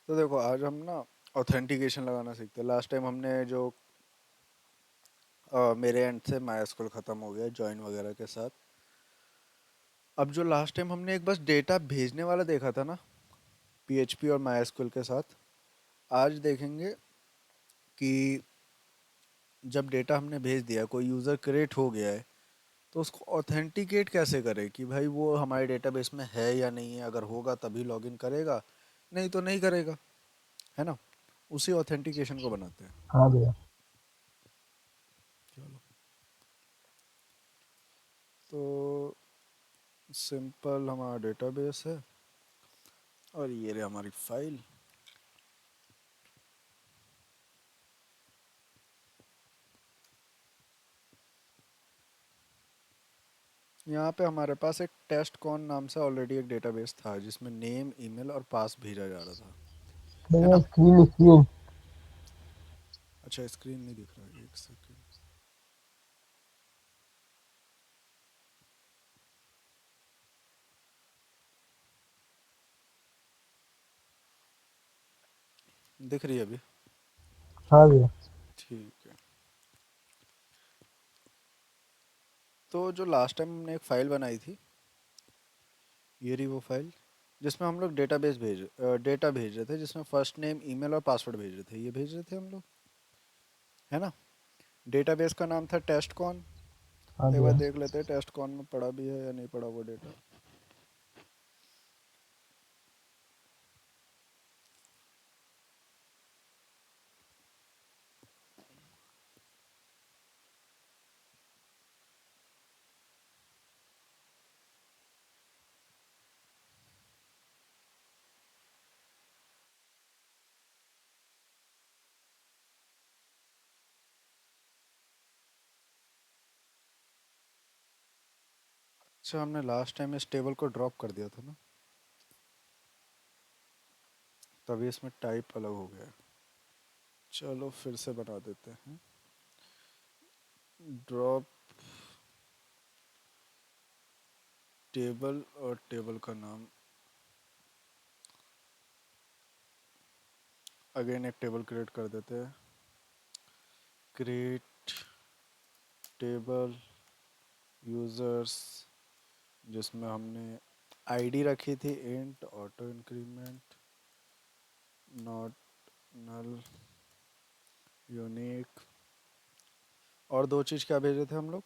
तो देखो आज हम ना ऑथेंटिकेशन लगाना सीखते हैं। लास्ट टाइम हमने जो मेरे एंड से माई स्कूल ख़त्म हो गया ज्वाइन वगैरह के साथ। अब जो लास्ट टाइम हमने एक बस डेटा भेजने वाला देखा था ना, पीएचपी और माई स्कूल के साथ, आज देखेंगे कि जब डेटा हमने भेज दिया, कोई यूज़र क्रिएट हो गया है, तो उसको ऑथेंटिकेट कैसे करें कि भाई वो हमारे डेटाबेस में है या नहीं है। अगर होगा तभी लॉगिन करेगा, नहीं तो नहीं करेगा, है ना। उसी ऑथेंटिकेशन को बनाते हैं। हाँ भैया। चलो, तो सिंपल हमारा डेटाबेस है और ये रही हमारी फाइल। यहाँ पे हमारे पास एक टेस्ट कॉन नाम से ऑलरेडी एक डेटाबेस था जिसमें नेम, ईमेल और पास भेजा जा रहा था, है भैया ना। Screen screen. अच्छा, स्क्रीन नहीं दिख रहा है, एक सेकेंड। दिख रही है अभी? हाँ भैया। ठीक है। तो जो लास्ट टाइम हमने एक फ़ाइल बनाई थी, ये रही वो फाइल जिसमें हम लोग डेटा भेज रहे थे, जिसमें फर्स्ट नेम, ईमेल और पासवर्ड भेज रहे थे। ये भेज रहे थे हम लोग, है ना। डेटाबेस का नाम था टेस्ट कॉन। हाँ एक बार भैया। देख लेते हैं टेस्ट कॉन में पड़ा भी है या नहीं पड़ा वो डेटा। अच्छा, हमने लास्ट टाइम इस टेबल को ड्रॉप कर दिया था ना, तभी इसमें टाइप अलग हो गया है। चलो फिर से बना देते हैं। ड्रॉप टेबल और टेबल का नाम। अगेन एक टेबल क्रिएट कर देते हैं। क्रिएट टेबल यूज़र्स, जिसमें हमने आईडी रखी थी int auto increment, not null, unique. और दो चीज़ क्या भेजे थे हम लोग?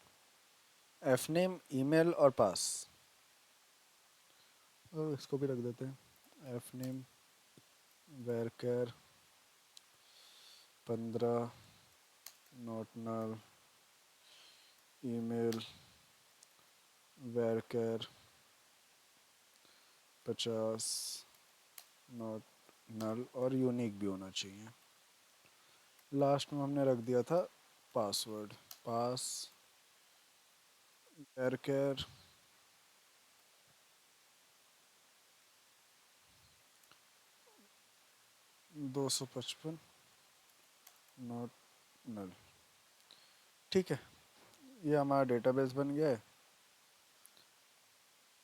एफ नेम, ईमेल और पास। इसको भी रख देते हैं। F name varchar 15, not null, email varchar 50, not null और यूनिक भी होना चाहिए। लास्ट में हमने रख दिया था पासवर्ड, पास वेरकेर 255, नॉट नल। ठीक है, ये हमारा डेटाबेस बन गया है।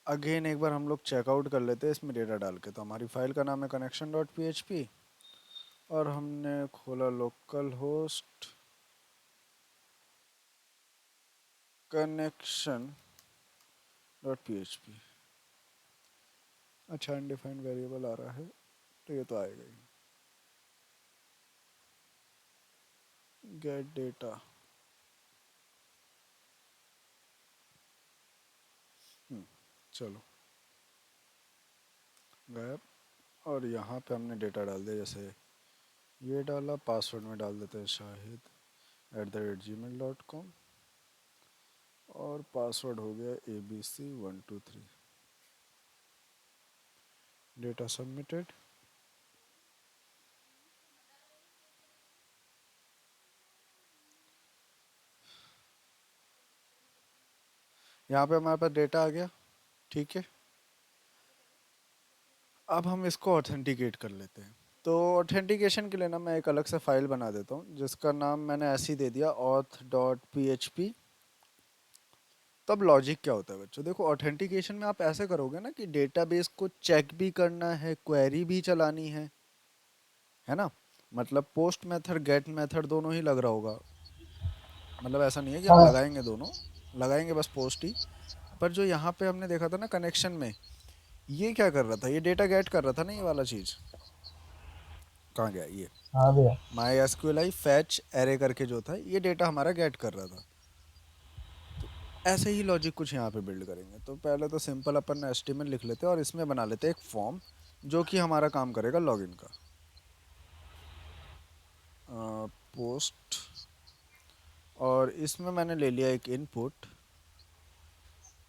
अगेन एक बार हम लोग चेकआउट कर लेते हैं इसमें डेटा डाल के। तो हमारी फाइल का नाम है connection dot P H P और हमने खोला local host connection dot P H P. अच्छा, अनडिफाइंड वेरिएबल आ रहा है, तो ये तो आएगा ही। गेट डेटा, चलो गायब। और यहाँ पे हमने डेटा डाल दिया, जैसे ये डाला। पासवर्ड में डाल देते हैं shahid@gmail.com और पासवर्ड हो गया ABC123। Data submitted. यहाँ पे हमारे पास डेटा आ गया, ठीक है। अब हम इसको ऑथेंटिकेट कर लेते हैं। तो ऑथेंटिकेशन के लिए ना मैं एक अलग से फाइल बना देता हूँ जिसका नाम मैंने ऐसे ही दे दिया, auth.php। तब लॉजिक क्या होता है बच्चों, देखो ऑथेंटिकेशन में आप ऐसे करोगे ना कि डेटाबेस को चेक भी करना है, क्वेरी भी चलानी है, है ना। मतलब पोस्ट मेथड गेट मेथड दोनों ही लग रहा होगा, मतलब ऐसा नहीं है कि हम हाँ लगाएंगे दोनों, लगाएंगे बस पोस्ट ही। पर जो यहाँ पे हमने देखा था ना कनेक्शन में, ये क्या कर रहा था, ये डेटा गेट कर रहा था ना, ये वाला चीज़ कहाँ गया ये, हाँ भैया। माई एसक्यूएल आई फैच एरे करके जो था, ये डेटा हमारा गेट कर रहा था। तो ऐसे ही लॉजिक कुछ यहाँ पे बिल्ड करेंगे। तो पहले तो सिंपल अपन एचटीएमएल लिख लेते हैं और इसमें बना लेते हैं एक फॉर्म जो कि हमारा काम करेगा लॉगिन का। पोस्ट, और इसमें मैंने ले लिया एक इनपुट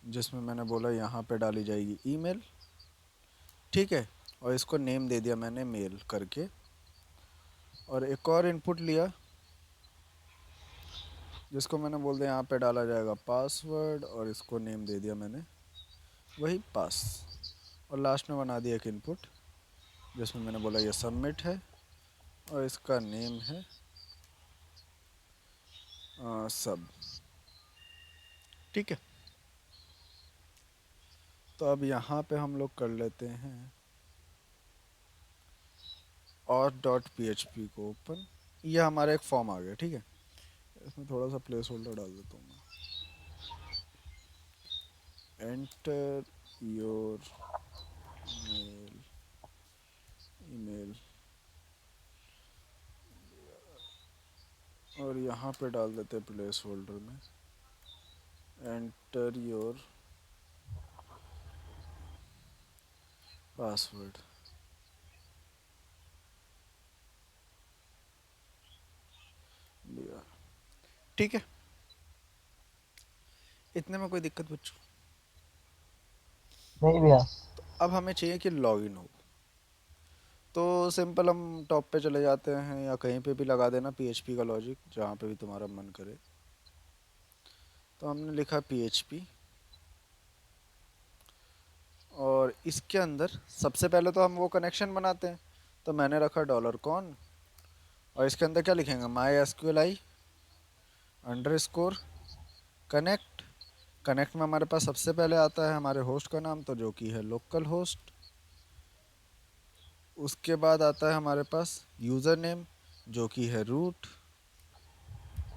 जिसमें मैंने बोला यहाँ पे डाली जाएगी ईमेल, ठीक है। और इसको नेम दे दिया मैंने मेल करके, और एक और इनपुट लिया जिसको मैंने बोल दिया यहाँ पे डाला जाएगा पासवर्ड, और इसको नेम दे दिया मैंने वही पास। और लास्ट में बना दिया एक इनपुट जिसमें मैंने बोला ये सबमिट है, और इसका नेम है सब, ठीक है। तो अब यहाँ पे हम लोग कर लेते हैं और डॉट पी एच पी को ओपन, ये हमारा एक फॉर्म आ गया, ठीक है। इसमें थोड़ा सा प्लेस होल्डर डाल देता हूँ मैं, एंटर योर मेल ईमेल, और यहाँ पे डाल देते हैं प्लेस होल्डर में एंटर योर पासवर्ड, ठीक है। इतने में कोई दिक्कत बच्चों? नहीं भैया। अब हमें चाहिए कि लॉगिन हो। तो सिंपल हम टॉप पे चले जाते हैं या कहीं पे भी लगा देना पीएचपी का लॉजिक जहाँ पे भी तुम्हारा मन करे। तो हमने लिखा पीएचपी, और इसके अंदर सबसे पहले तो हम वो कनेक्शन बनाते हैं। तो मैंने रखा डॉलर कॉन, और इसके अंदर क्या लिखेंगे, माई SQL I under score connect. Connect में हमारे पास सबसे पहले आता है हमारे होस्ट का नाम, तो जो कि है लोकल होस्ट। उसके बाद आता है हमारे पास यूज़र नेम जो कि है रूट।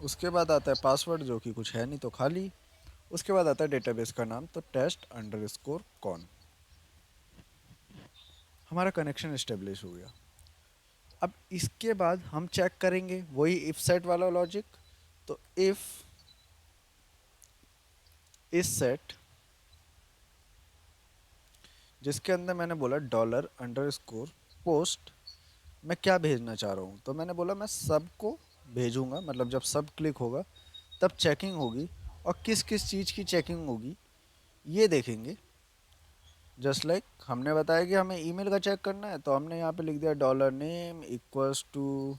उसके बाद आता है पासवर्ड जो कि कुछ है नहीं तो खाली। उसके बाद आता है डेटाबेस का नाम, तो टेस्ट अंडर स्कोर कॉन। हमारा कनेक्शन इस्टेब्लिश हो गया। अब इसके बाद हम चेक करेंगे वही इफ सेट वाला लॉजिक। तो इफ इस सेट, जिसके अंदर मैंने बोला डॉलर अंडर स्कोर पोस्ट, मैं क्या भेजना चाह रहा हूँ, तो मैंने बोला मैं सब को भेजूंगा, मतलब जब सब क्लिक होगा तब चेकिंग होगी, और किस किस चीज़ की चेकिंग होगी ये देखेंगे। जस्ट लाइक हमने बताया कि हमें ईमेल का चेक करना है, तो हमने यहाँ पे लिख दिया dollar name equals to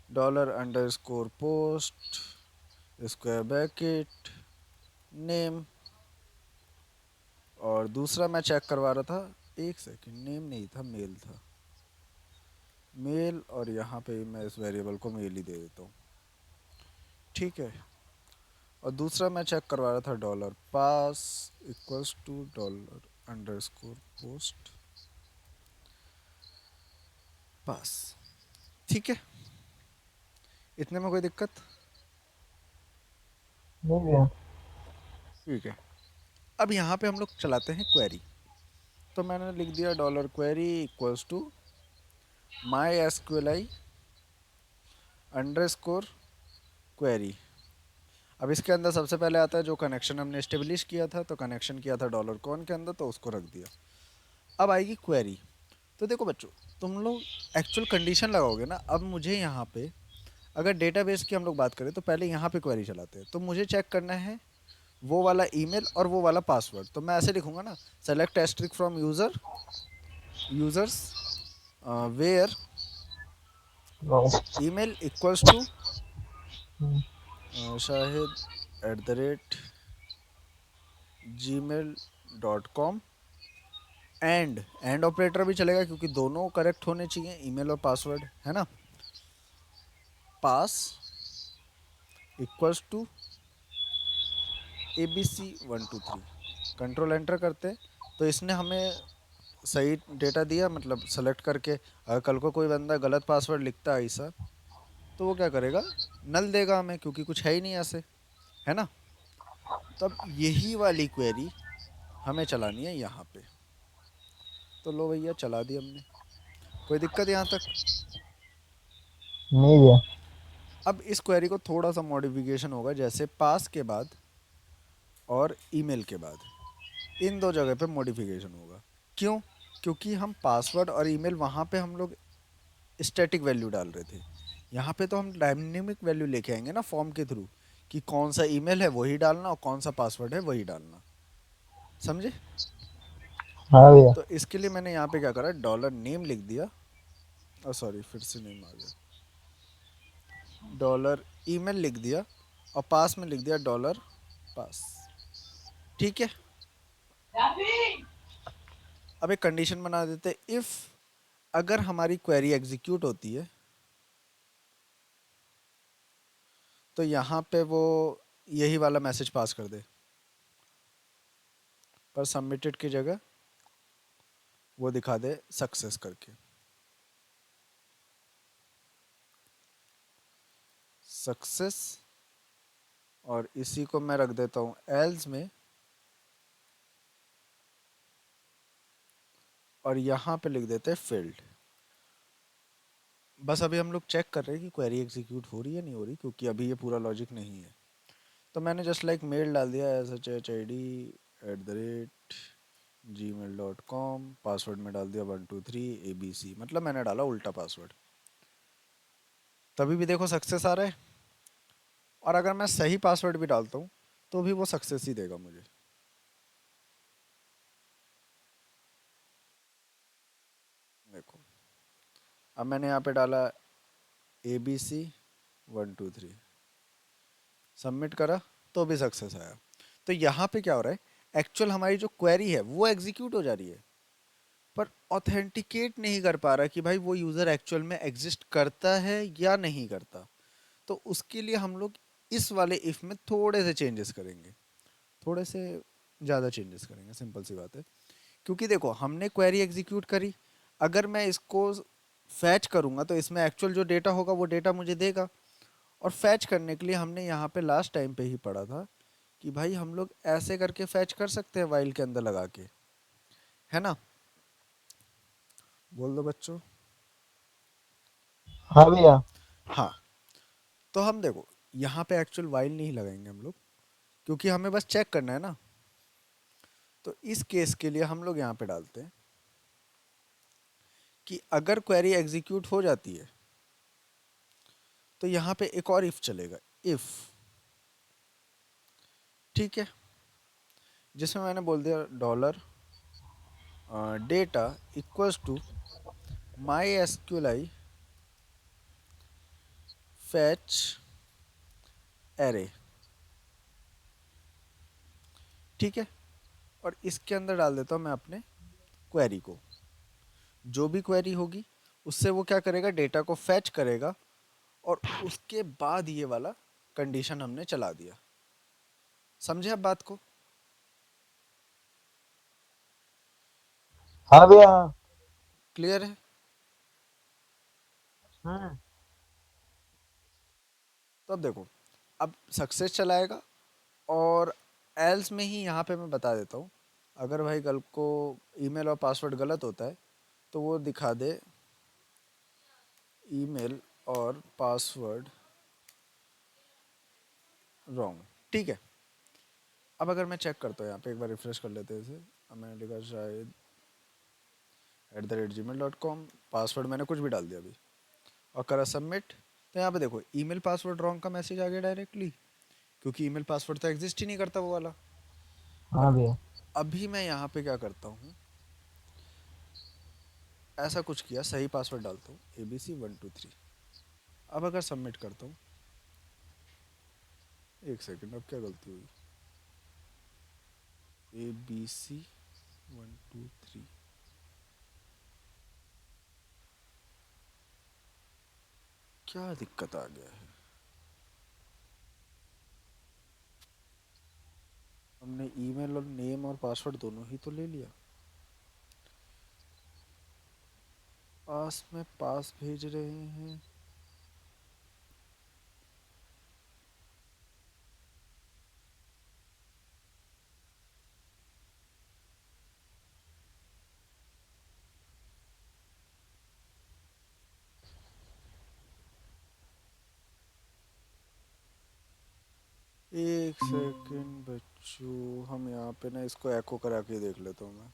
dollar underscore post square bracket name. और दूसरा मैं चेक करवा रहा था, एक सेकंड, नेम नहीं था मेल था, मेल, और यहाँ पे मैं इस वेरिएबल को मेल ही दे देता हूँ, ठीक है। और दूसरा मैं चेक करवा रहा था dollar pass equals to dollar underscore post pass, ठीक है। इतने में कोई दिक्कत? नहीं भैया। ठीक है। अब यहाँ पे हम लोग चलाते हैं क्वेरी। तो मैंने लिख दिया dollar query equals to my SQL I underscore query. अब इसके अंदर सबसे पहले आता है जो कनेक्शन हमने इस्टेब्लिश किया था, तो कनेक्शन किया था डॉलर कॉन के अंदर, तो उसको रख दिया। अब आएगी क्वेरी। तो देखो बच्चों, तुम लोग एक्चुअल कंडीशन लगाओगे ना। अब मुझे यहाँ पे अगर डेटाबेस की हम लोग बात करें तो पहले यहाँ पे क्वेरी चलाते हैं, तो मुझे चेक करना है वो वाला ईमेल और वो वाला पासवर्ड। तो मैं ऐसे लिखूंगा ना, select asterisk from user users where no. Email equals to Shahid @gmail.com। And operator भी चलेगा क्योंकि दोनों करेक्ट होने चाहिए, ईमेल और पासवर्ड, है ना। Pass equals to ABC 1 2 3, control enter करते। तो इसने हमें सही डेटा दिया, मतलब सेलेक्ट करके। अगर कल को कोई बंदा गलत पासवर्ड लिखता है ऐसा, तो वो क्या करेगा, नल देगा हमें, क्योंकि कुछ है ही नहीं ऐसे, है ना। तब यही वाली क्वेरी हमें चलानी है यहाँ पे। तो लो भैया, चला दी हमने। कोई दिक्कत यहाँ तक? नहीं भैया। अब इस क्वेरी को थोड़ा सा मॉडिफिकेशन होगा, जैसे पास के बाद और ईमेल के बाद, इन दो जगह पे मॉडिफिकेशन होगा। क्यों? क्योंकि हम पासवर्ड और ईमेल वहाँ पे हम लोग स्टैटिक वैल्यू डाल रहे थे। यहाँ पे तो हम डायनेमिक वैल्यू लेके आएंगे ना फॉर्म के थ्रू, कि कौन सा ईमेल है वही डालना और कौन सा पासवर्ड है वही डालना। समझे? हाँ भैया। तो इसके लिए मैंने यहाँ पे क्या करा, डॉलर नेम लिख दिया। और सॉरी, फिर से नेम आ गया। डॉलर ईमेल लिख दिया, और पास में लिख दिया डॉलर पास। ठीक है। अब एक कंडीशन बना देते, इफ अगर हमारी क्वेरी एग्जीक्यूट होती है, तो यहाँ पे वो यही वाला मैसेज पास कर दे, पर सबमिटेड की जगह वो दिखा दे सक्सेस करके। सक्सेस। और इसी को मैं रख देता हूँ एल्स में, और यहाँ पे लिख देते हैं फेल्ड। बस अभी हम लोग चेक कर रहे हैं कि क्वेरी एग्जीक्यूट हो रही है नहीं हो रही, क्योंकि अभी ये पूरा लॉजिक नहीं है। तो मैंने जस्ट लाइक मेल डाल दिया, shhid@gmail.com, पासवर्ड में डाल दिया 123 ABC, मतलब मैंने डाला उल्टा पासवर्ड। तभी भी देखो सक्सेस आ रहा है। और अगर मैं सही पासवर्ड भी डालता हूँ, तो भी वो सक्सेस ही देगा मुझे। देखो, अब मैंने यहाँ पे डाला ABC 123, सबमिट करा, तो भी सक्सेस आया। तो यहाँ पे क्या हो रहा है, एक्चुअल हमारी जो क्वेरी है वो एग्जीक्यूट हो जा रही है, पर ऑथेंटिकेट नहीं कर पा रहा कि भाई वो यूज़र एक्चुअल में एग्जिस्ट करता है या नहीं करता। तो उसके लिए हम लोग इस वाले इफ में थोड़े से चेंजेस करेंगे, थोड़े से ज़्यादा चेंजेस करेंगे, सिंपल सी बात है। क्योंकि देखो, हमने क्वेरी एग्जीक्यूट करी, अगर मैं इसको फैच करूंगा तो इसमें एक्चुअल जो डेटा होगा वो डेटा मुझे देगा। और फैच करने के लिए हमने यहाँ पे लास्ट टाइम पे ही पढ़ा था कि भाई हम लोग ऐसे करके फैच कर सकते हैं वाइल के अंदर लगा के, है ना। बोल दो बच्चों। हाँ भैया। हाँ। तो हम देखो, यहाँ पे एक्चुअल वाइल नहीं लगाएंगे हम लोग, क्योंकि हमें बस चेक करना है ना। तो इस केस के लिए हम लोग यहाँ पे डालते हैं कि अगर क्वेरी एग्जीक्यूट हो जाती है, तो यहाँ पे एक और इफ चलेगा, इफ, ठीक है, जिसमें मैंने बोल दिया dollar data equals to my SQL fetch array. ठीक है। और इसके अंदर डाल देता हूँ मैं अपने क्वेरी को। जो भी क्वेरी होगी उससे वो क्या करेगा, डेटा को फैच करेगा, और उसके बाद ये वाला कंडीशन हमने चला दिया। समझे अब बात को? हाँ भैया। हाँ। क्लियर है? हम्म। तो अब देखो, अब सक्सेस चलाएगा, और एल्स में ही यहाँ पे मैं बता देता हूँ, अगर भाई कल को ईमेल और पासवर्ड गलत होता है, तो वो दिखा दे ईमेल और पासवर्ड रॉन्ग। ठीक है। अब अगर मैं चेक करता हूँ यहाँ पे, एक बार रिफ्रेश कर लेते हैं इसे। अब मैंने लिखा शायद @gmail.com, पासवर्ड मैंने कुछ भी डाल दिया अभी, और करा सबमिट। तो यहाँ पे देखो, ईमेल पासवर्ड रॉन्ग का मैसेज आ गया डायरेक्टली, क्योंकि ईमेल पासवर्ड तो एग्जिस्ट ही नहीं करता वो वाला। हाँ और भैया। अभी मैं यहाँ पे क्या करता हूँ, ऐसा कुछ किया, सही पासवर्ड डालता हूँ ABC 123। अब अगर सबमिट करता हूँ, एक सेकंड, अब क्या गलती हुई, ABC 123, क्या दिक्कत आ गया है? हमने ईमेल और नेम और पासवर्ड दोनों ही तो ले लिया। पास में पास भेज रहे हैं। एक सेकंड बच्चों, हम यहाँ पे ना इसको एको करा के देख लेता हूँ मैं।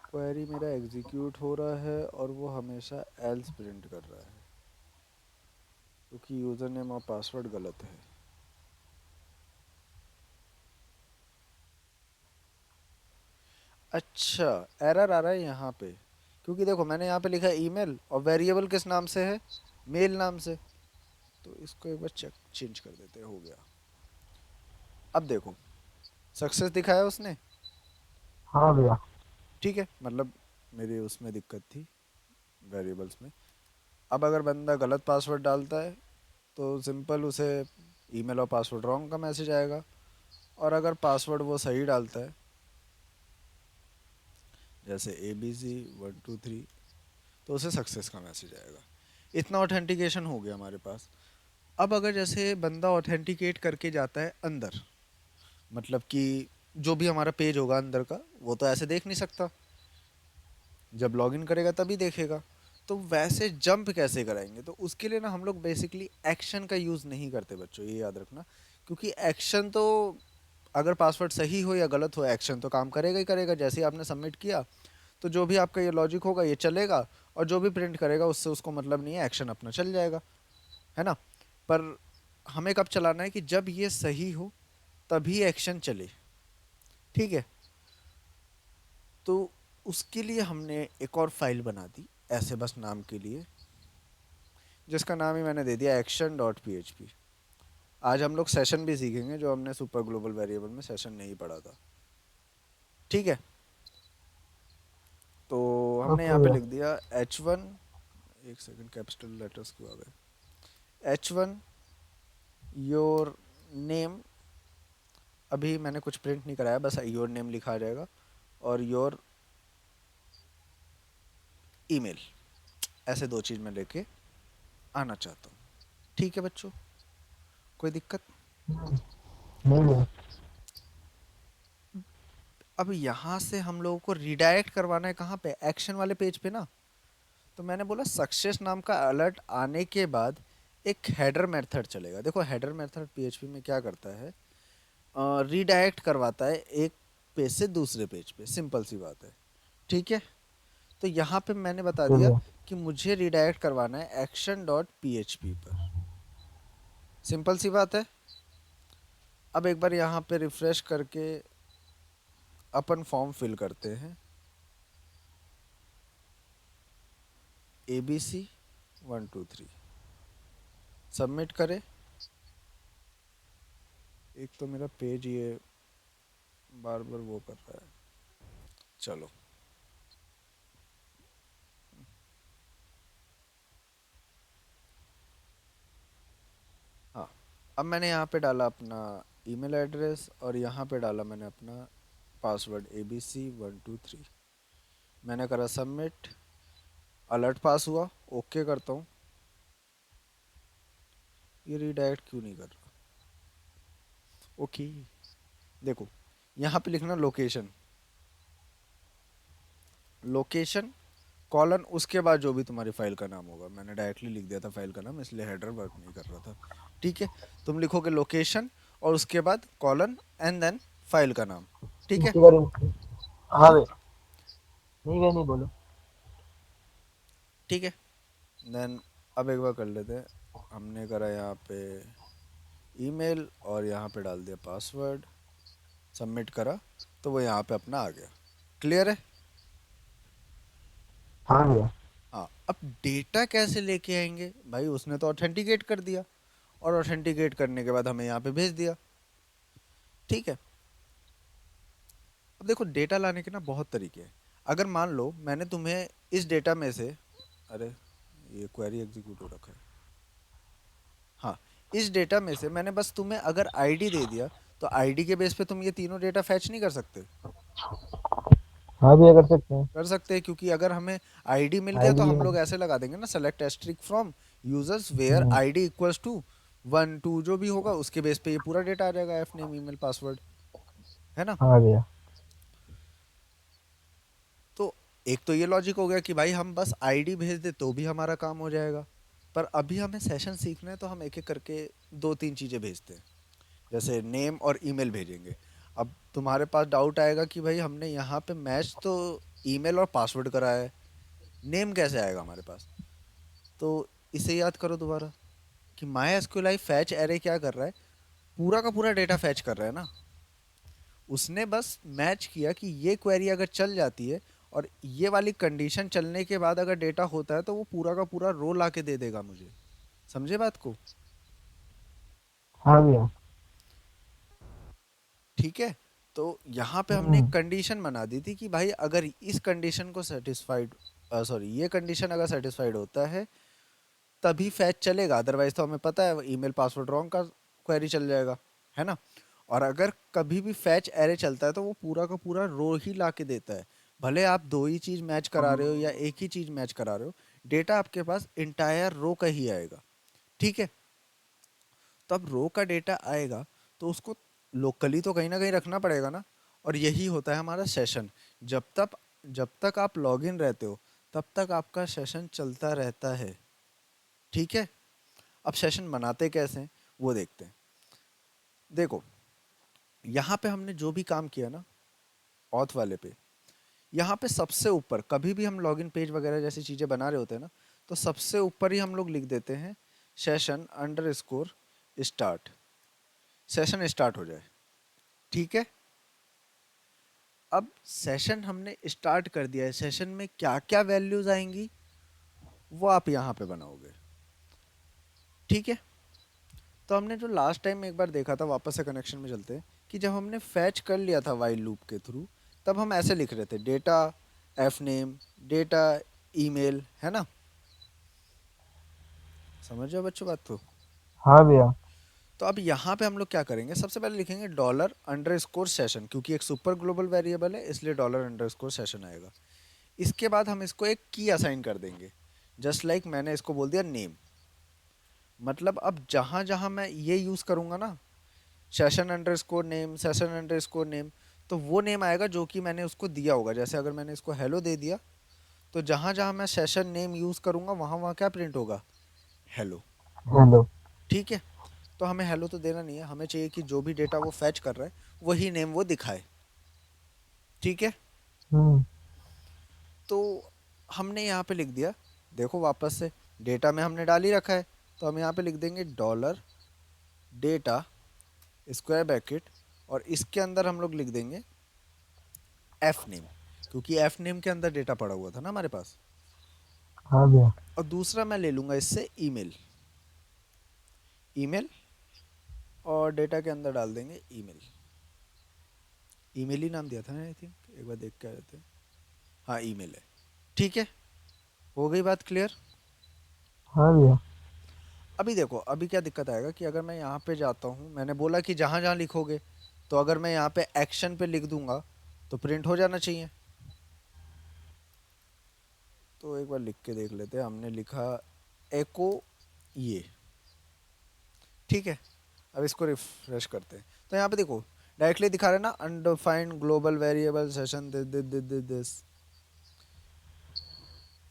क्वेरी मेरा एग्जीक्यूट हो रहा है और वो हमेशा एल्स प्रिंट कर रहा है क्योंकि यूज़र नेम और पासवर्ड गलत है। अच्छा, एरर आ रहा है यहाँ पे क्योंकि देखो मैंने यहाँ पे लिखा है ईमेल और वेरिएबल किस नाम से है, मेल नाम से। तो इसको एक बार चेक चेंज कर देते हैं, हो गया। अब देखो सक्सेस दिखाया उसने। हाँ भैया। ठीक है, मतलब मेरी उसमें दिक्कत थी वेरिएबल्स में। अब अगर बंदा गलत पासवर्ड डालता है तो सिंपल उसे ईमेल और पासवर्ड रॉन्ग का मैसेज आएगा, और अगर पासवर्ड वो सही डालता है जैसे ABC123 तो उसे सक्सेस का मैसेज आएगा। इतना ऑथेंटिकेशन हो गया हमारे पास। अब अगर जैसे बंदा ऑथेंटिकेट करके जाता है अंदर, मतलब कि जो भी हमारा पेज होगा अंदर का वो तो ऐसे देख नहीं सकता, जब लॉगिन करेगा तभी देखेगा। तो वैसे जंप कैसे कराएंगे, तो उसके लिए ना हम लोग बेसिकली एक्शन का यूज़ नहीं करते बच्चों, ये याद रखना। क्योंकि एक्शन तो अगर पासवर्ड सही हो या गलत हो, एक्शन तो काम करेगा ही करेगा। जैसे ही आपने सबमिट किया तो जो भी आपका ये लॉजिक होगा ये चलेगा, और जो भी प्रिंट करेगा उससे उसको मतलब नहीं है, एक्शन अपना चल जाएगा, है ना। पर हमें कब चलाना है कि जब ये सही हो तभी एक्शन चले। ठीक है, तो उसके लिए हमने एक और फाइल बना दी ऐसे बस नाम के लिए, जिसका नाम ही मैंने दे दिया action.php। आज हम लोग सेशन भी सीखेंगे जो हमने सुपर ग्लोबल वेरिएबल में सेशन नहीं पढ़ा था। ठीक है, तो हमने ओके यहाँ पे भैया। लिख दिया H1। एक सेकंड, कैपिटल लेटर्स क्यों आ गए। H1 योर नेम, अभी मैंने कुछ प्रिंट नहीं कराया, बस योर नेम लिखा आ जाएगा, और योर ईमेल, ऐसे दो चीज़ मैं लेके आना चाहता हूँ। ठीक है बच्चों, कोई दिक्कत। नहीं भैया। अब यहाँ से हम लोगों को रिडायरेक्ट करवाना है कहाँ पे, एक्शन वाले पेज पे ना। तो मैंने बोला सक्सेस नाम का अलर्ट आने के बाद एक हेडर मेथड चलेगा। देखो हेडर मेथड पीएचपी में क्या करता है, रिडायरेक्ट करवाता है एक पेज से दूसरे पेज पे, सिंपल सी बात है। ठीक है, तो यहाँ पे मैंने बता ओके दिया भैया। कि मुझे रिडायरेक्ट करवाना है action dot P H P पर, सिंपल सी बात है। अब एक बार यहाँ पे रिफ्रेश करके अपन फॉर्म फिल करते हैं, ABC123 सबमिट करें। एक तो मेरा पेज ये बार बार वो कर रहा है, चलो। हाँ, अब मैंने यहाँ पे डाला अपना ईमेल एड्रेस और यहाँ पे डाला मैंने अपना पासवर्ड ABC123। मैंने करा सबमिट, अलर्ट पास हुआ, ओके करता हूँ। ये रीडायरेक्ट क्यों नहीं कर रहा, ओके। देखो यहाँ पे लिखना लोकेशन, लोकेशन कॉलन, उसके बाद जो भी तुम्हारी फाइल का नाम होगा। मैंने डायरेक्टली लिख दिया था फाइल का नाम, इसलिए हेडर वर्क नहीं कर रहा था। ठीक है, तुम लिखोगे लोकेशन और उसके बाद कॉलन एंड देन फाइल का नाम। ठीक है। इनके बारे में। हाँ भैया। नहीं भैया, नहीं बोलो। ठीक है, देन अब एक बार कर लेते हैं। हमने करा यहाँ पे ईमेल और यहाँ पे डाल दिया पासवर्ड, सबमिट करा, तो वो यहाँ पे अपना आ गया। क्लियर है। हाँ भैया। हाँ, अब डेटा कैसे लेके आएंगे भाई, उसने तो ऑथेंटिकेट कर दिया और ऑथेंटिकेट करने के बाद हमें यहाँ पे भेज दिया। ठीक है, अब देखो डेटा लाने के ना बहुत तरीके हैं। अगर मान लो मैंने तुम्हें इस डेटा में से, अरे ये क्वेरी एग्जीक्यूट हो रखा है, इस डेटा में से मैंने बस तुम्हें अगर आईडी दे दिया, तो आईडी के बेस पे तुम ये तीनों डेटा फैच नहीं कर सकते? हाँ भैया कर सकते हैं। कर सकते हैं, क्योंकि अगर हमें आईडी मिल गया तो आईडी हम में। लोग ऐसे लगा देंगे ना, select asterisk from users where hmm. ID equals to 1 2 जो भी होगा उसके बेस पे ये पूरा डेटा आ जाएगा, एफ नेम ईमेल पासवर्ड, है ना? हाँ भैया। तो एक तो ये लॉजिक हो गया कि भाई हम बस आईडी भेज दे तो भी हमारा काम हो जाएगा। पर अभी हमें सेशन सीखना है, तो हम एक एक करके दो तीन चीज़ें भेजते हैं। जैसे नेम और ईमेल भेजेंगे। अब तुम्हारे पास डाउट आएगा कि भाई हमने यहाँ पे मैच तो ईमेल और पासवर्ड करा है, नेम कैसे आएगा हमारे पास? तो इसे याद करो दोबारा कि माई एसक्यूएल फैच एरे क्या कर रहा है, पूरा का पूरा डेटा फैच कर रहा है ना। उसने बस मैच किया कि ये क्वेरी अगर चल जाती है और ये वाली कंडीशन चलने के बाद अगर डेटा होता है, तो वो पूरा का पूरा रो ला के दे देगा मुझे। समझे बात को? हाँ भैया। ठीक है। तो यहाँ पे हमने एक हम्म। कंडीशन बना दी थी कि भाई अगर इस कंडीशन को सेटिस्फाइड, सॉरी, ये कंडीशन अगर सेटिस्फाइड होता है तभी फैच चलेगा, अदरवाइज तो हमें पता है ईमेल पासवर्ड रॉन्ग का क्वेरी चल जाएगा, है ना? और अगर कभी भी फैच एरे चलता है तो वो पूरा का पूरा रो ही ला के देता है। भले आप दो ही चीज मैच करा रहे हो या एक ही चीज मैच करा रहे हो, डेटा आपके पास इंटायर रो का ही आएगा। ठीक है। तो अब रो का डेटा आएगा तो उसको लोकली तो कहीं ना कहीं रखना पड़ेगा ना। और यही होता है हमारा सेशन। जब तक आप लॉगिन रहते हो तब तक आपका सेशन चलता रहता है। ठीक है। अब सेशन बनाते कैसे हैं वो देखते हैं। देखो, यहाँ पे हमने जो भी काम किया ना, ऑथ वाले पे, यहाँ पे सबसे ऊपर कभी भी हम लॉगिन पेज वगैरह जैसी चीज़ें बना रहे होते हैं ना, तो सबसे ऊपर ही हम लोग लिख देते हैं session under score start, session start हो जाए। ठीक है। अब सेशन हमने स्टार्ट कर दिया है, सेशन में क्या क्या वैल्यूज आएंगी वो आप यहाँ पे बनाओगे। ठीक है। तो हमने जो लास्ट टाइम एक बार देखा था, वापस से कनेक्शन में चलते हैं, कि जब हमने फैच कर लिया था वाइल लूप के थ्रू, तब हम ऐसे लिख रहे थे data F name data email, है ना? समझ जाओ बच्चों बात तो। हाँ भैया। तो अब यहाँ पे हम लोग क्या करेंगे, सबसे पहले लिखेंगे डॉलर अंडर स्कोर सेशन, क्योंकि एक सुपर ग्लोबल वेरिएबल है इसलिए डॉलर अंडर स्कोर सेशन आएगा। इसके बाद हम इसको एक की असाइन कर देंगे, जस्ट लाइक मैंने इसको बोल दिया नेम। मतलब अब जहाँ जहाँ मैं ये यूज़ करूँगा ना, session under score name, session under score name, तो वो नेम आएगा जो कि मैंने उसको दिया होगा। जैसे अगर मैंने इसको हेलो दे दिया, तो जहाँ जहाँ मैं सेशन नेम यूज़ करूँगा वहाँ वहाँ क्या प्रिंट होगा, हेलो। हेलो। ठीक है। तो हमें हेलो तो देना नहीं है, हमें चाहिए कि जो भी डेटा वो फैच कर रहा है वही नेम वो दिखाए। ठीक है। हम्म। तो हमने यहाँ पे लिख दिया, देखो वापस से डेटा में हमने डाल ही रखा है, तो हम यहाँ पे लिख देंगे डॉलर डेटा स्क्वायर ब्रैकेट, और इसके अंदर हम लोग लिख देंगे एफ नेम, क्योंकि एफ नेम के अंदर डेटा पड़ा हुआ था ना हमारे पास। हाँ भैया। और दूसरा मैं ले लूँगा इससे ईमेल, ईमेल, और डेटा के अंदर डाल देंगे ईमेल। ईमेल ही नाम दिया था ना आई थिंक, एक बार देख के आ जाते हैं। हाँ ईमेल है। ठीक है। हो गई बात क्लियर? हाँ भैया। अभी देखो, अभी क्या दिक्कत आएगा कि अगर मैं यहाँ पे जाता हूँ, मैंने बोला कि जहाँ जहाँ लिखोगे, तो अगर मैं यहाँ पे एक्शन पे लिख दूंगा तो प्रिंट हो जाना चाहिए। तो एक बार लिख के देख लेते हैं, हमने लिखा एको ये। ठीक है। अब इसको रिफ्रेश करते हैं, तो यहाँ पे देखो डायरेक्टली दिखा रहे हैं ना, undefined global variable session this.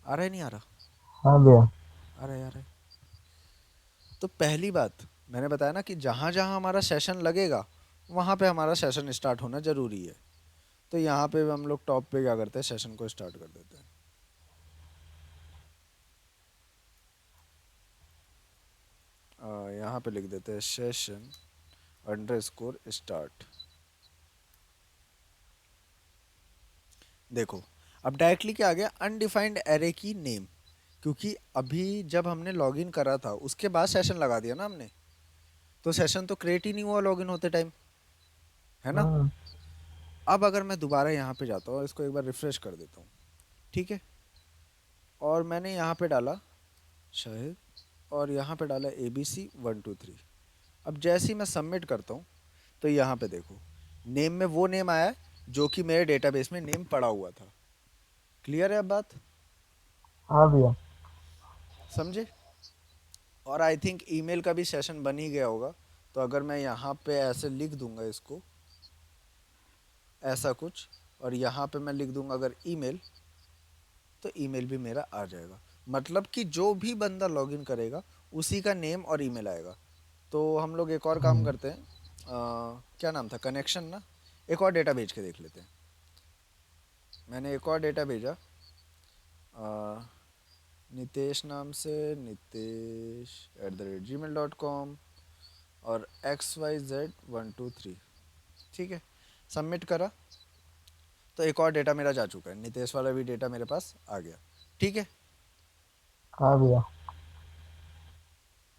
आ रहा है नहीं आ रहा? हाँ भैया। आ रहा है, आ रहा है। तो पहली बात मैंने बताया ना कि जहाँ जहाँ हमारा सेशन लगेगा वहाँ पे हमारा सेशन स्टार्ट होना जरूरी है। तो यहाँ पे हम लोग टॉप पे क्या करते हैं, सेशन को स्टार्ट कर देते हैं। यहाँ पे लिख देते हैं सेशन अंडर स्कोर स्टार्ट। देखो, अब डायरेक्टली क्या आ गया, अनडिफाइंड एरे की नेम, क्योंकि अभी जब हमने लॉगिन करा था उसके बाद सेशन लगा दिया ना हमने, तो सेशन तो क्रिएट ही नहीं हुआ लॉगिन होते टाइम, है ना? हाँ। अब अगर मैं दोबारा यहाँ पे जाता हूँ और इसको एक बार रिफ्रेश कर देता हूँ, ठीक है, और मैंने यहाँ पे डाला शायद, और यहाँ पे डाला ABC 1 2 3, अब जैसे ही मैं सबमिट करता हूँ तो यहाँ पे देखो, नेम में वो नेम आया है जो कि मेरे डेटाबेस में नेम पड़ा हुआ था। क्लियर है अब बात? हाँ भैया। समझे? और आई थिंक ईमेल का भी सेशन बन ही गया होगा। तो अगर मैं यहाँ पे ऐसे लिख दूंगा इसको, ऐसा कुछ, और यहाँ पे मैं लिख दूंगा अगर ईमेल, तो ईमेल भी मेरा आ जाएगा। मतलब कि जो भी बंदा लॉगिन करेगा उसी का नेम और ईमेल आएगा। तो हम लोग एक और काम हम्म, करते हैं, क्या नाम था, कनेक्शन ना, एक और डेटा भेज के देख लेते हैं। मैंने एक और डेटा भेजा, अ, नितेश नाम से, nitesh@gmail.com, और XYZ123। ठीक है, सबमिट करा तो एक और डेटा मेरा जा चुका है, नितेश वाला भी डेटा मेरे पास आ गया। ठीक है, हाँ भैया।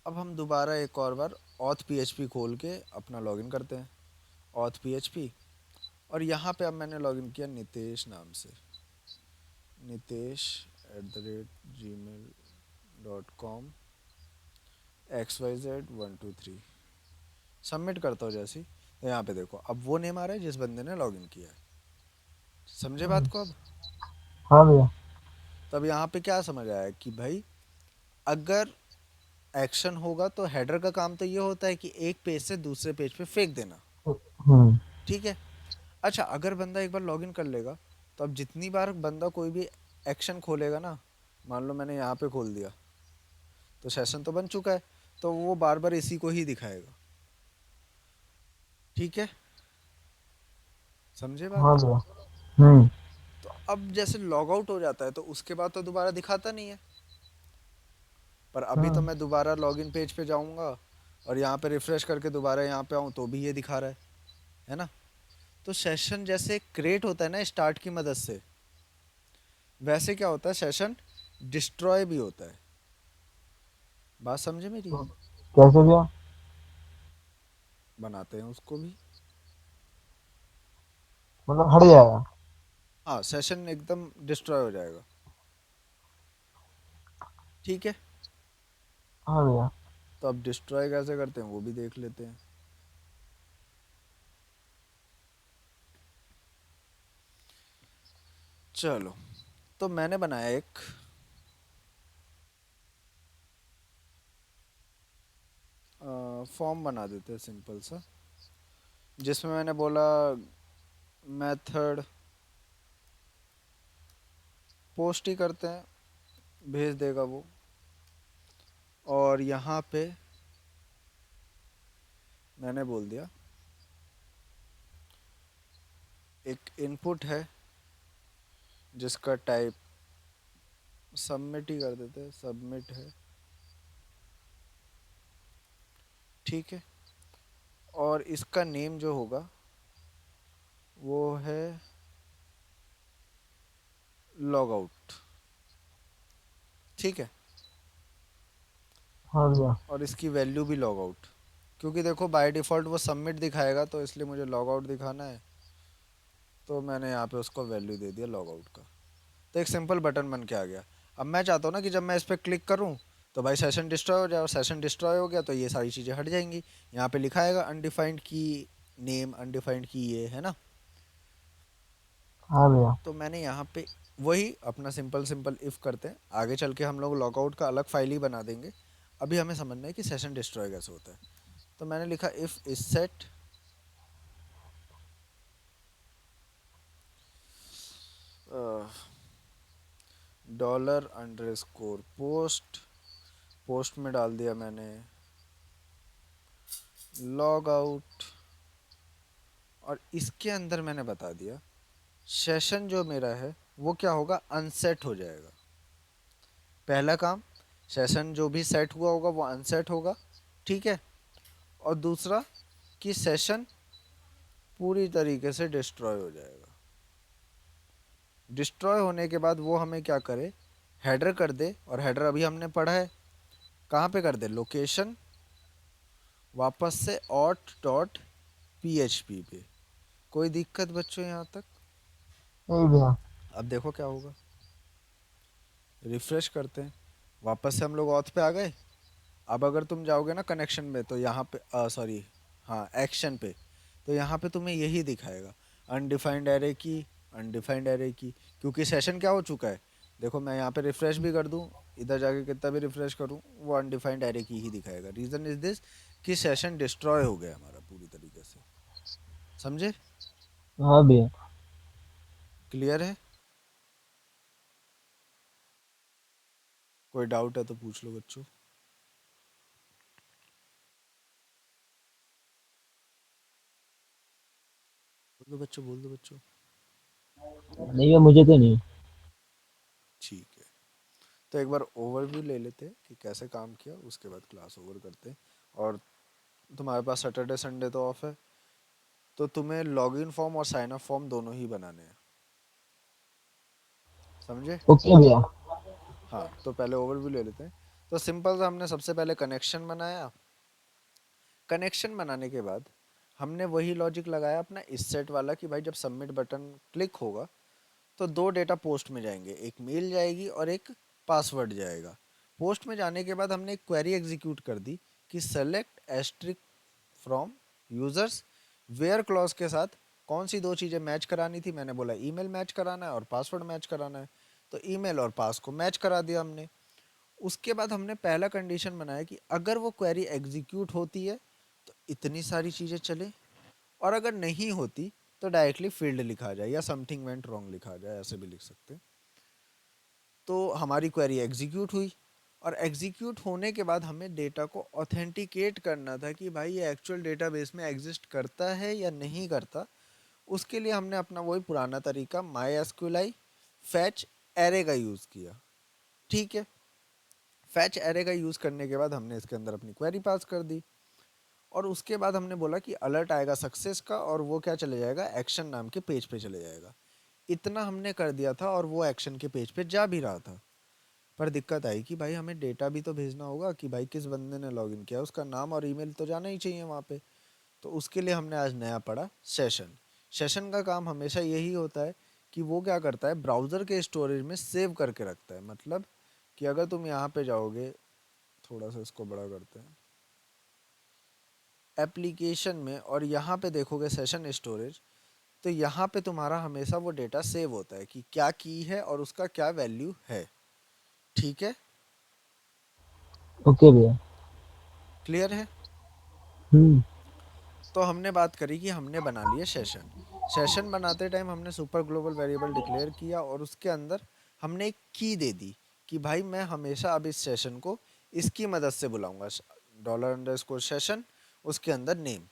अब हम दोबारा एक और बार ऑथ PHP खोल के अपना लॉगिन करते हैं, ऑथ PHP। और यहाँ पे अब मैंने लॉगिन किया नितेश नाम से, nitesh@gmail.com, XYZ123। सबमिट करता हूँ जैसे ही, तो यहाँ पे देखो अब वो नेम आ रहा है जिस बंदे ने लॉगिन किया है। समझे बात हम्म, को अब? हाँ भैया। तब यहाँ पे क्या समझ आया कि भाई, अगर एक्शन होगा तो हेडर का काम तो ये होता है कि एक पेज से दूसरे पेज पे फेंक देना। हम्म, ठीक है। अच्छा, अगर बंदा एक बार लॉगिन कर लेगा, तो अब जितनी बार बंदा कोई भी एक्शन खोलेगा ना, मान लो मैंने यहाँ पे खोल दिया, तो सेशन तो बन चुका है, तो वो बार बार इसी को ही दिखाएगा। ठीक है, समझे हाँ बात? भैया। हम्म, तो अब जैसे लॉग आउट हो जाता है तो उसके बाद तो दोबारा दिखाता नहीं है। पर अभी तो हम्म, मैं दोबारा लॉगिन पेज पे जाऊंगा और यहाँ पे रिफ्रेश करके दोबारा यहाँ पे आऊँ तो भी ये दिखा रहा है ना? तो सेशन जैसे क्रिएट होता है ना स्टार्ट की मदद से, वैसे क्या होता है, सेशन डिस्ट्रॉय भी होता है। बात समझे मेरी? तो कैसे भैया? बनाते हैं उसको भी। मतलब हट जाएगा? हाँ, सेशन एकदम डिस्ट्रॉय हो जाएगा। ठीक है, हाँ भैया। तो अब डिस्ट्रॉय कैसे करते हैं वो भी देख लेते हैं। चलो, तो मैंने बनाया एक फॉर्म, बना देते हैं सिंपल सा, जिसमें मैंने बोला मेथड पोस्ट ही करते हैं, भेज देगा वो। और यहाँ पे मैंने बोल दिया एक इनपुट है जिसका टाइप सबमिट ही कर देते हैं, सबमिट है। ठीक है, और इसका नेम जो होगा वो है लॉग आउट। ठीक है, हाँ भैया। और इसकी वैल्यू भी लॉग आउट, क्योंकि देखो बाय डिफ़ॉल्ट वो सबमिट दिखाएगा तो इसलिए मुझे लॉग आउट दिखाना है। तो मैंने यहाँ पे उसको वैल्यू दे दिया लॉग आउट का। तो एक सिंपल बटन बन के आ गया। अब मैं चाहता हूँ ना कि जब मैं इस पर क्लिक करूँ तो भाई सेशन डिस्ट्रॉय हो जाए, और सेशन डिस्ट्रॉय हो गया तो ये सारी चीज़ें हट जाएंगी। यहाँ पे लिखा आएगा अनडिफाइंड की नेम, अनडिफाइंड की ये है ना। हाँ भैया। तो मैंने यहाँ पे वही अपना सिंपल सिंपल इफ़ करते हैं, आगे चल के हम लोग लॉगआउट का अलग फाइल ही बना देंगे। अभी हमें समझना है कि सेशन डिस्ट्रॉय कैसे होता है। तो मैंने लिखा if is set $_post, post में डाल दिया मैंने लॉग आउट, और इसके अंदर मैंने बता दिया सेशन जो मेरा है वो क्या होगा, अनसेट हो जाएगा। पहला काम, सेशन जो भी सेट हुआ होगा वो अनसेट होगा। ठीक है, और दूसरा कि सेशन पूरी तरीके से डिस्ट्रॉय हो जाएगा। डिस्ट्रॉय होने के बाद वो हमें क्या करे, हेडर कर दे, और हेडर अभी हमने पढ़ा है कहाँ पे कर दे, लोकेशन, वापस से ऑट डॉट PHP पे। कोई दिक्कत बच्चों यहाँ तक? नहीं भैया। अब देखो क्या होगा, रिफ्रेश करते हैं, वापस से हम लोग ऑथ पे आ गए। अब अगर तुम जाओगे ना कनेक्शन में तो यहाँ पे सॉरी, हाँ एक्शन पे, तो यहाँ पे तुम्हें यही दिखाएगा, अनडिफाइंड एरे की, अनडिफाइंड एरे की, क्योंकि सेशन क्या हो चुका है। देखो मैं यहाँ पे रिफ्रेश भी कर दूँ, इधर जाके कितना भी रिफ्रेश करूँ, वो अनडिफाइंड एरे की ही दिखाएगा। रीज़न इज दिस कि सेशन डिस्ट्रॉय हो गया हमारा पूरी तरीके से। समझे? हाँ भैया। क्लियर है? कोई डाउट है तो पूछ लो बच्चों। बोल दो बच्चों, बोल दो बच्चों। नहीं भैया, मुझे तो नहीं। ठीक है, तो एक बार ओवरव्यू ले लेते हैं कि कैसे काम किया, उसके बाद क्लास ओवर करते हैं। और तुम्हारे पास सैटरडे संडे तो ऑफ है, तो तुम्हें लॉगिन फॉर्म और साइन अप फॉर्म दोनों ही बनाने हैं। समझे? ओके भैया। हाँ, तो पहले ओवरव्यू ले लेते हैं। तो सिंपल सा हमने सबसे पहले कनेक्शन बनाया। कनेक्शन बनाने के बाद हमने वही लॉजिक लगाया अपना इस सेट वाला कि भाई जब सबमिट बटन क्लिक होगा तो दो डेटा पोस्ट में जाएंगे, एक मेल जाएगी और एक पासवर्ड जाएगा। पोस्ट में जाने के बाद हमने एक क्वेरी एग्जीक्यूट कर दी कि select asterisk from users where clause के साथ कौन सी दो चीज़ें मैच करानी थी। मैंने बोला ईमेल मैच कराना है और पासवर्ड मैच कराना है, तो ईमेल और पास को मैच करा दिया हमने। उसके बाद हमने पहला कंडीशन बनाया कि अगर वो क्वेरी एग्जीक्यूट होती है तो इतनी सारी चीज़ें चले, और अगर नहीं होती तो डायरेक्टली फील्ड लिखा जाए या समथिंग वेंट रॉन्ग लिखा जाए, ऐसे भी लिख सकते हैं। तो हमारी क्वेरी एग्जीक्यूट हुई, और एग्जीक्यूट होने के बाद हमें डेटा को ऑथेंटिकेट करना था कि भाई ये एक्चुअल डेटाबेस में एग्जिस्ट करता है या नहीं करता। उसके लिए हमने अपना वही पुराना तरीका माई एसक्यूएल फैच एरे का यूज़ किया। ठीक है, फैच एरे का यूज़ करने के बाद हमने इसके अंदर अपनी क्वेरी पास कर दी, और उसके बाद हमने बोला कि अलर्ट आएगा सक्सेस का, और वो क्या चले जाएगा, एक्शन नाम के पेज पे चले जाएगा। इतना हमने कर दिया था और वो एक्शन के पेज पे जा भी रहा था। पर दिक्कत आई कि भाई हमें डेटा भी तो भेजना होगा कि भाई किस बंदे ने लॉगिन किया, उसका नाम और ईमेल तो जाना ही चाहिए वहाँ पे। तो उसके लिए हमने आज नया पढ़ा सेशन। सेशन का काम हमेशा यही होता है कि वो क्या करता है, ब्राउज़र के स्टोरेज में सेव करके रखता है। मतलब कि अगर तुम यहाँ पे जाओगे, थोड़ा सा इसको बड़ा करते हैं, एप्लीकेशन में, और यहाँ पे देखोगे सेशन स्टोरेज, तो यहाँ पे तुम्हारा हमेशा वो डेटा सेव होता है कि क्या की है और उसका क्या वैल्यू है। ठीक है? ओके भैया। क्लियर है? हम्म। तो हमने बात करी कि हमने बना लिए सेशन। सेशन बनाते टाइम हमने सुपर ग्लोबल वेरिएबल डिक्लेयर किया, और उसके अंदर हमने एक की दे दी कि भाई मैं हमेशा अब इस सेशन को इसकी मदद से बुलाऊंगा, डॉलर अंडर स्कोर सेशन, उसके अंदर नेम,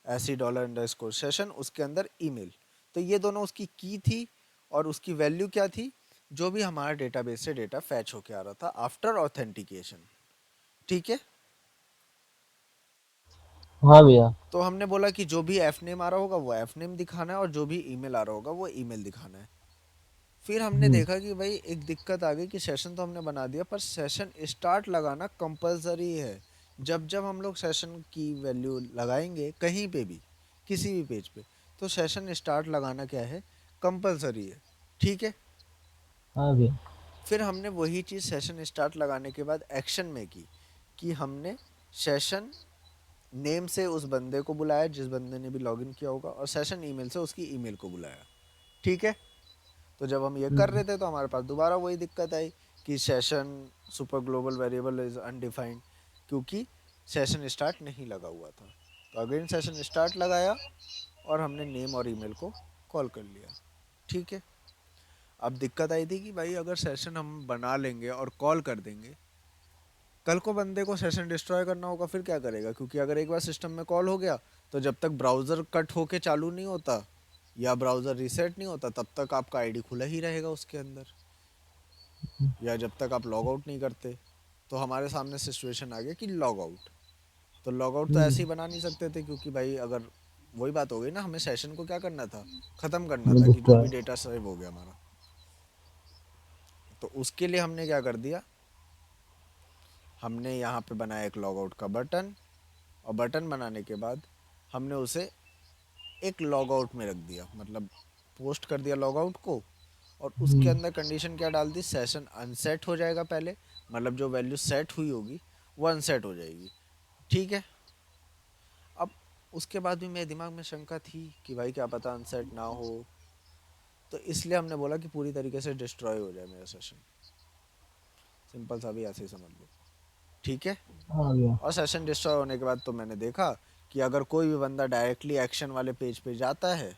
ऐसी डॉलर अंडर स्कोर सेशन, उसके अंदर ईमेल। तो ये दोनों उसकी की थी, और उसकी वैल्यू क्या थी, जो भी हमारा डेटाबेस से डेटा फैच होके आ रहा था आफ्टर ऑथेंटिकेशन। ठीक है? हाँ भैया। तो हमने बोला कि जो भी एफ नेम आ रहा होगा वो एफ नेम दिखाना है, और जो भी ईमेल आ रहा होगा वो ईमेल दिखाना है। फिर हमने हम्म। देखा कि भाई एक दिक्कत आ गई कि सेशन तो हमने बना दिया, पर सेशन स्टार्ट लगाना कंपलसरी है। जब जब हम लोग सेशन की वैल्यू लगाएंगे कहीं पे भी, किसी भी पेज पे, तो सेशन स्टार्ट लगाना क्या है, कंपलसरी है। ठीक है? हाँ भैया। फिर हमने वही चीज़ सेशन स्टार्ट लगाने के बाद एक्शन में की, कि हमने सेशन नेम से उस बंदे को बुलाया जिस बंदे ने भी लॉगिन किया होगा, और सेशन ईमेल से उसकी ईमेल को बुलाया। ठीक है? तो जब हम ये कर हम्म। रहे थे तो हमारे पास दोबारा वही दिक्कत आई कि session super global variable is undefined, क्योंकि सेशन स्टार्ट नहीं लगा हुआ था। तो अगेन सेशन स्टार्ट लगाया, और हमने नेम और ईमेल को कॉल कर लिया। ठीक है? अब दिक्कत आई थी कि भाई अगर सेशन हम बना लेंगे और कॉल कर देंगे, कल को बंदे को सेशन डिस्ट्रॉय करना होगा, फिर क्या करेगा, क्योंकि अगर एक बार सिस्टम में कॉल हो गया तो जब तक ब्राउज़र कट होके चालू नहीं होता या ब्राउज़र रीसेट नहीं होता तब तक आपका आईडी खुला ही रहेगा उसके अंदर, या जब तक आप लॉग आउट नहीं करते। तो हमारे सामने सिचुएशन आ गया कि लॉग आउट। तो लॉग आउट तो ऐसे ही हम्म। बना नहीं सकते थे, क्योंकि भाई अगर वही बात हो गई ना, हमें सेशन को क्या करना था, ख़त्म करना वो था कि जो डिस्ट्रॉय। भी डेटा सेव हो गया हमारा। तो उसके लिए हमने क्या कर दिया, हमने यहाँ पे बनाया एक लॉग आउट का बटन, और बटन बनाने के बाद हमने उसे एक लॉग आउट में रख दिया, मतलब पोस्ट कर दिया लॉग आउट को, और उसके हम्म। अंदर कंडीशन क्या डाल दी, सेशन अनसेट हो जाएगा पहले, मतलब जो वैल्यू सेट हुई होगी वो अनसेट हो जाएगी। ठीक है। अब उसके बाद भी मेरे दिमाग में शंका थी कि भाई क्या पता अनसेट ना हो, तो इसलिए हमने बोला कि पूरी तरीके से डिस्ट्रॉय हो जाए मेरा सेशन। सिंपल सा भी ऐसे ही समझ लो। ठीक है। हाँ भैया। और सेशन डिस्ट्रॉय होने के बाद तो मैंने देखा कि अगर कोई भी बंदा डायरेक्टली एक्शन वाले पेज पे जाता है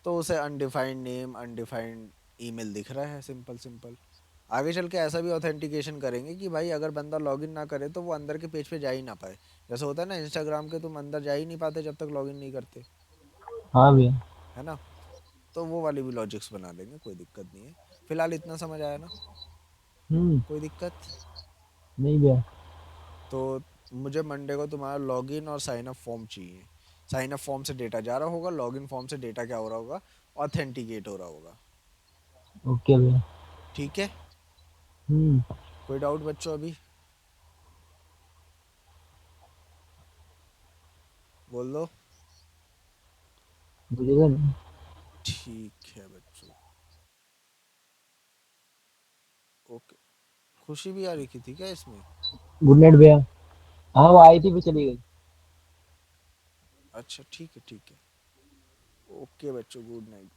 तो उसे अनडिफाइंड नेम अनडिफाइंड ईमेल दिख रहा है, सिंपल सिंपल। आगे चल के ऐसा भी ऑथेंटिकेशन करेंगे कि भाई अगर बंदा लॉगिन ना करे तो वो अंदर के पेज पे जा ही ना पाए। जैसे होता है ना इंस्टाग्राम के, तुम अंदर जा ही नहीं पाते जब तक लॉगिन नहीं करते, हाँ भैया। है ना। तो वो वाली भी लॉजिक्स बना देंगे, कोई दिक्कत नहीं है। फिलहाल इतना समझ आया ना? हम्म। कोई दिक्कत? नहीं भैया। तो मुझे मंडे को तुम्हारा लॉगिन और साइन अप फॉर्म चाहिए। साइन अप फॉर्म से डेटा जा रहा होगा, लॉगिन फॉर्म से डेटा क्या हो रहा होगा, ऑथेंटिकेट हो रहा होगा। ओके भैया। ठीक है। हम्म। कोई डाउट बच्चों अभी? बोल दो। मुझे तो नहीं। ठीक है बच्चों। ओके। खुशी भी आ रही थी क्या इसमें? गुड नाइट भैया। हाँ वो आई थी भी चली गई। अच्छा ठीक है ठीक है। ओके बच्चों, गुड नाइट।